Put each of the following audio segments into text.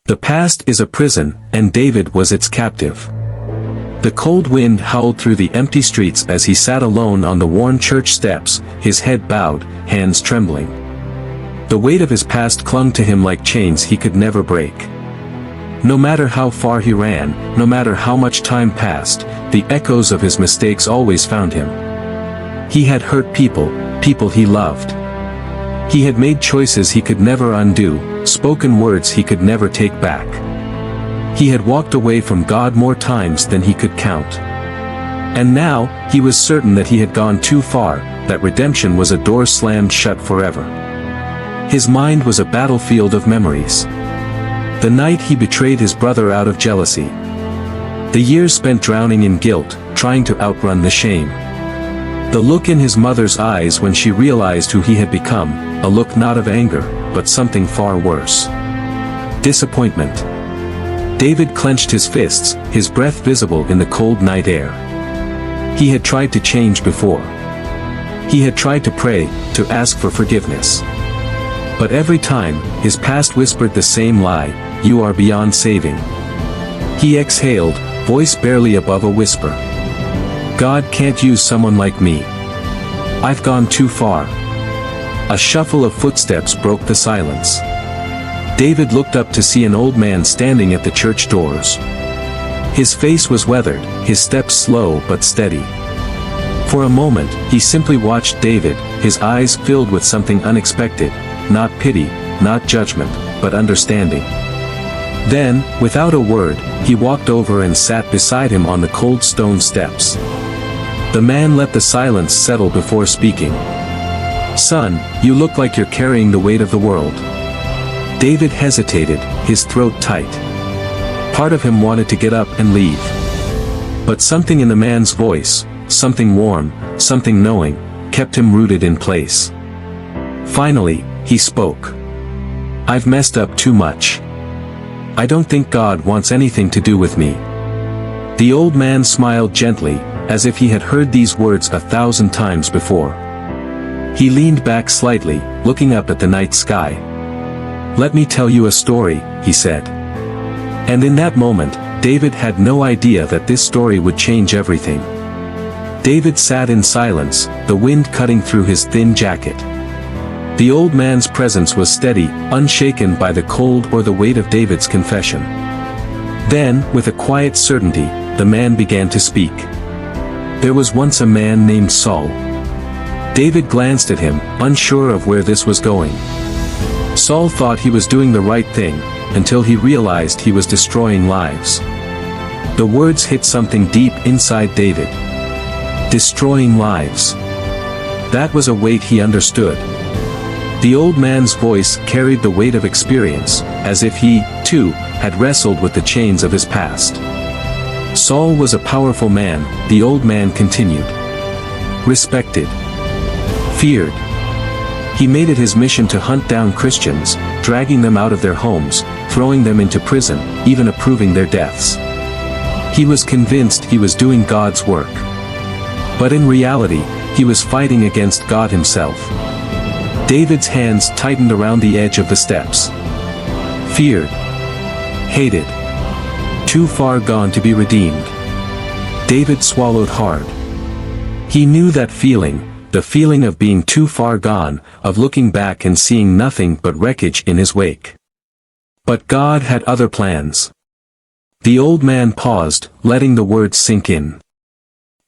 The past is a prison, and David was its captive. The cold wind howled through the empty streets as he sat alone on the worn church steps, his head bowed, hands trembling. The weight of his past clung to him like chains he could never break. No matter how far he ran, no matter how much time passed, the echoes of his mistakes always found him. He had hurt people he loved. He had made choices he could never undo, spoken words he could never take back. He had walked away from God more times than he could count. And now, he was certain that he had gone too far, that redemption was a door slammed shut forever. His mind was a battlefield of memories. The night he betrayed his brother out of jealousy. The years spent drowning in guilt, trying to outrun the shame. The look in his mother's eyes when she realized who he had become, a look not of anger, but something far worse. Disappointment. David clenched his fists, his breath visible in the cold night air. He had tried to change before. He had tried to pray, to ask for forgiveness. But every time, his past whispered the same lie, "You are beyond saving." He exhaled, voice barely above a whisper. "God can't use someone like me. I've gone too far." A shuffle of footsteps broke the silence. David looked up to see an old man standing at the church doors. His face was weathered, his steps slow but steady. For a moment, he simply watched David, his eyes filled with something unexpected, not pity, not judgment, but understanding. Then, without a word, he walked over and sat beside him on the cold stone steps. The man let the silence settle before speaking. "Son, you look like you're carrying the weight of the world." David hesitated, his throat tight. Part of him wanted to get up and leave. But something in the man's voice, something warm, something knowing, kept him rooted in place. Finally, he spoke. "I've messed up too much. I don't think God wants anything to do with me." The old man smiled gently, as if he had heard these words 1,000 times before. He leaned back slightly, looking up at the night sky. "Let me tell you a story," he said. And in that moment, David had no idea that this story would change everything. David sat in silence, the wind cutting through his thin jacket. The old man's presence was steady, unshaken by the cold or the weight of David's confession. Then, with a quiet certainty, the man began to speak. "There was once a man named Saul." David glanced at him, unsure of where this was going. Saul thought he was doing the right thing, until he realized he was destroying lives. The words hit something deep inside David. Destroying lives. That was a weight he understood. The old man's voice carried the weight of experience, as if he, too, had wrestled with the chains of his past. Saul was a powerful man, the old man continued. Respected. Feared. He made it his mission to hunt down Christians, dragging them out of their homes, throwing them into prison, even approving their deaths. He was convinced he was doing God's work. But in reality, he was fighting against God himself. David's hands tightened around the edge of the steps. Feared. Hated. Too far gone to be redeemed. David swallowed hard. He knew that feeling, the feeling of being too far gone, of looking back and seeing nothing but wreckage in his wake. But God had other plans. The old man paused, letting the words sink in.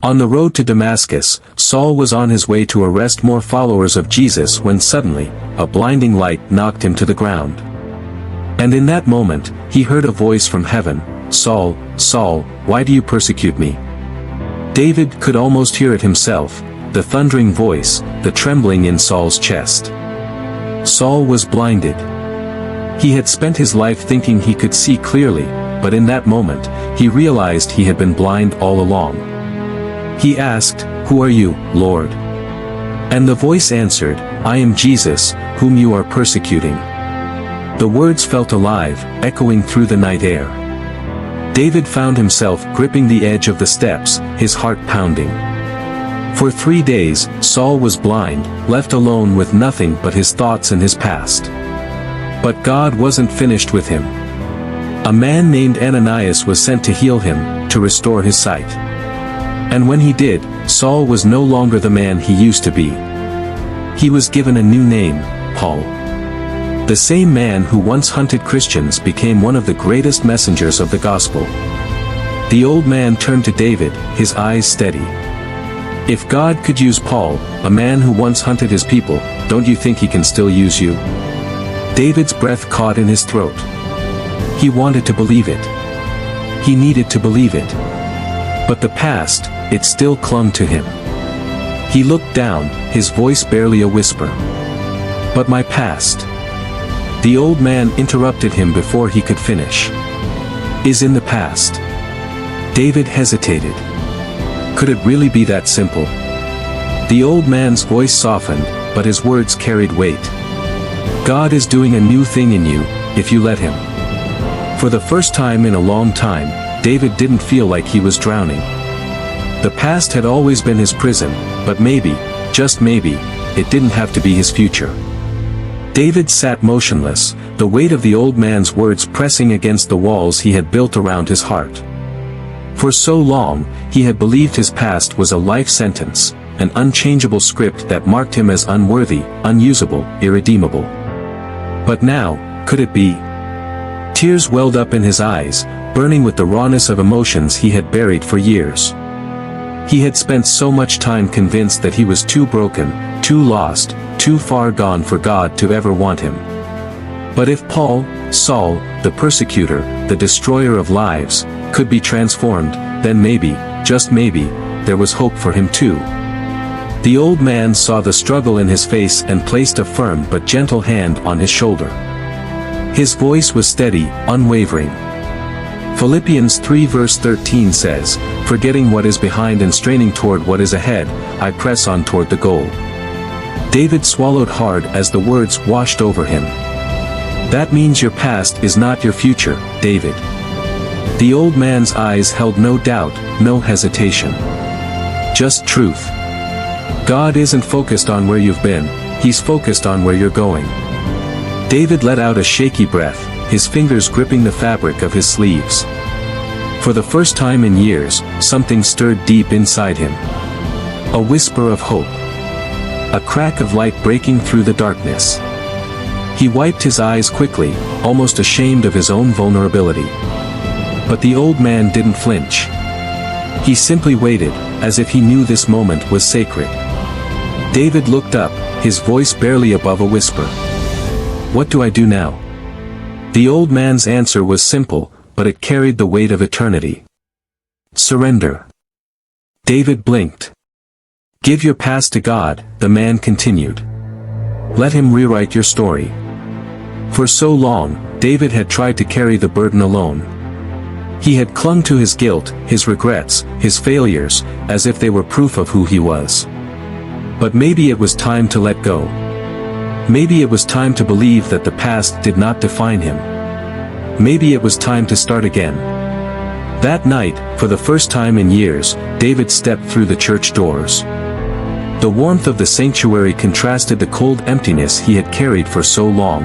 On the road to Damascus, Saul was on his way to arrest more followers of Jesus when suddenly, a blinding light knocked him to the ground. And in that moment, he heard a voice from heaven, "Saul, Saul, why do you persecute me?" David could almost hear it himself, the thundering voice, the trembling in Saul's chest. Saul was blinded. He had spent his life thinking he could see clearly, but in that moment, he realized he had been blind all along. He asked, "Who are you, Lord?" And the voice answered, "I am Jesus, whom you are persecuting." The words felt alive, echoing through the night air. David found himself gripping the edge of the steps, his heart pounding. For 3 days, Saul was blind, left alone with nothing but his thoughts and his past. But God wasn't finished with him. A man named Ananias was sent to heal him, to restore his sight. And when he did, Saul was no longer the man he used to be. He was given a new name, Paul. The same man who once hunted Christians became one of the greatest messengers of the gospel. The old man turned to David, his eyes steady. If God could use Paul, a man who once hunted his people, don't you think he can still use you? David's breath caught in his throat. He wanted to believe it. He needed to believe it. But the past, it still clung to him. He looked down, his voice barely a whisper. But my past. The old man interrupted him before he could finish. Is in the past. David hesitated. Could it really be that simple? The old man's voice softened, but his words carried weight. God is doing a new thing in you, if you let him. For the first time in a long time, David didn't feel like he was drowning. The past had always been his prison, but maybe, just maybe, it didn't have to be his future. David sat motionless, the weight of the old man's words pressing against the walls he had built around his heart. For so long, he had believed his past was a life sentence, an unchangeable script that marked him as unworthy, unusable, irredeemable. But now, could it be? Tears welled up in his eyes, burning with the rawness of emotions he had buried for years. He had spent so much time convinced that he was too broken, too lost, too far gone for God to ever want him. But if Paul, Saul, the persecutor, the destroyer of lives, could be transformed, then maybe, just maybe, there was hope for him too. The old man saw the struggle in his face and placed a firm but gentle hand on his shoulder. His voice was steady, unwavering. Philippians 3 verse 13 says, "Forgetting what is behind and straining toward what is ahead, I press on toward the goal." David swallowed hard as the words washed over him. That means your past is not your future, David. The old man's eyes held no doubt, no hesitation. Just truth. God isn't focused on where you've been, he's focused on where you're going. David let out a shaky breath, his fingers gripping the fabric of his sleeves. For the first time in years, something stirred deep inside him. A whisper of hope. A crack of light breaking through the darkness. He wiped his eyes quickly, almost ashamed of his own vulnerability. But the old man didn't flinch. He simply waited, as if he knew this moment was sacred. David looked up, his voice barely above a whisper. "What do I do now?" The old man's answer was simple, but it carried the weight of eternity. "Surrender." David blinked. "Give your past to God," the man continued. "Let him rewrite your story." For so long, David had tried to carry the burden alone. He had clung to his guilt, his regrets, his failures, as if they were proof of who he was. But maybe it was time to let go. Maybe it was time to believe that the past did not define him. Maybe it was time to start again. That night, for the first time in years, David stepped through the church doors. The warmth of the sanctuary contrasted the cold emptiness he had carried for so long.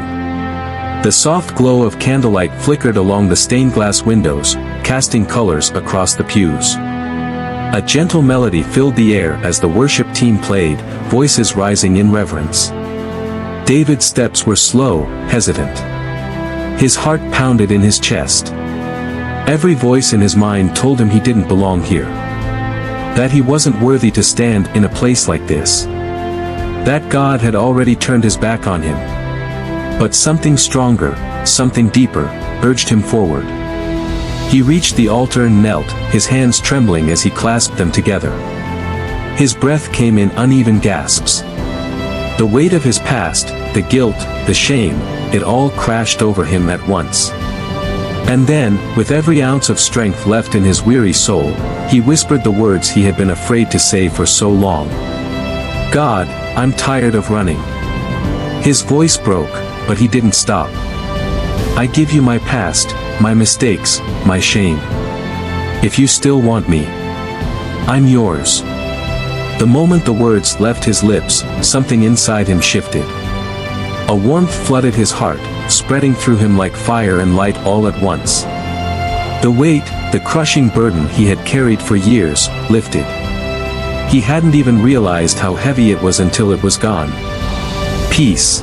The soft glow of candlelight flickered along the stained glass windows, casting colors across the pews. A gentle melody filled the air as the worship team played, voices rising in reverence. David's steps were slow, hesitant. His heart pounded in his chest. Every voice in his mind told him he didn't belong here. That he wasn't worthy to stand in a place like this. That God had already turned his back on him. But something stronger, something deeper, urged him forward. He reached the altar and knelt, his hands trembling as he clasped them together. His breath came in uneven gasps. The weight of his past, the guilt, the shame, it all crashed over him at once. And then, with every ounce of strength left in his weary soul, he whispered the words he had been afraid to say for so long. "God, I'm tired of running." His voice broke, but he didn't stop. "I give you my past, my mistakes, my shame. If you still want me, I'm yours." The moment the words left his lips, something inside him shifted. A warmth flooded his heart, spreading through him like fire and light all at once. The weight, the crushing burden he had carried for years, lifted. He hadn't even realized how heavy it was until it was gone. Peace.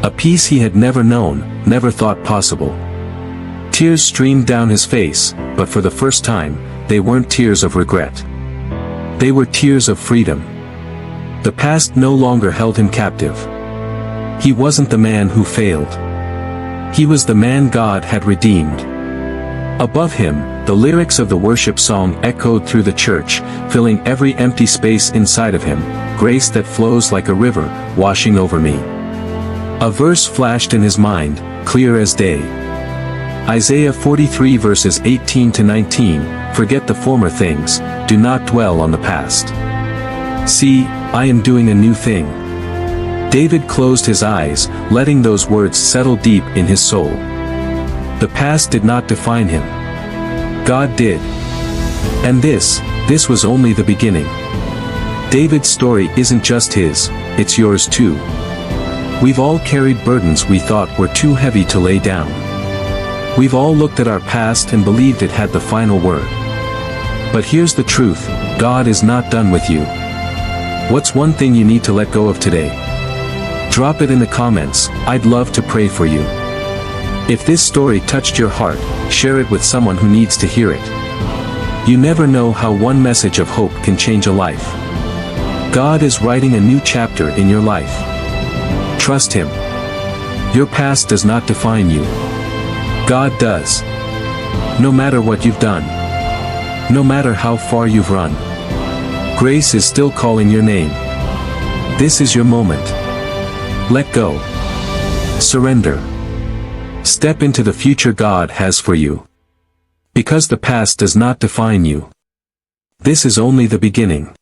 A peace he had never known, never thought possible. Tears streamed down his face, but for the first time, they weren't tears of regret. They were tears of freedom. The past no longer held him captive. He wasn't the man who failed. He was the man God had redeemed. Above him, the lyrics of the worship song echoed through the church, filling every empty space inside of him, grace that flows like a river, washing over me. A verse flashed in his mind, clear as day. Isaiah 43 verses 18 to 19, forget the former things, do not dwell on the past. See, I am doing a new thing. David closed his eyes, letting those words settle deep in his soul. The past did not define him. God did. And this was only the beginning. David's story isn't just his, it's yours too. We've all carried burdens we thought were too heavy to lay down. We've all looked at our past and believed it had the final word. But here's the truth, God is not done with you. What's one thing you need to let go of today? Drop it in the comments, I'd love to pray for you. If this story touched your heart, share it with someone who needs to hear it. You never know how one message of hope can change a life. God is writing a new chapter in your life. Trust Him. Your past does not define you. God does. No matter what you've done. No matter how far you've run. Grace is still calling your name. This is your moment. Let go. Surrender. Step into the future God has for you. Because the past does not define you. This is only the beginning.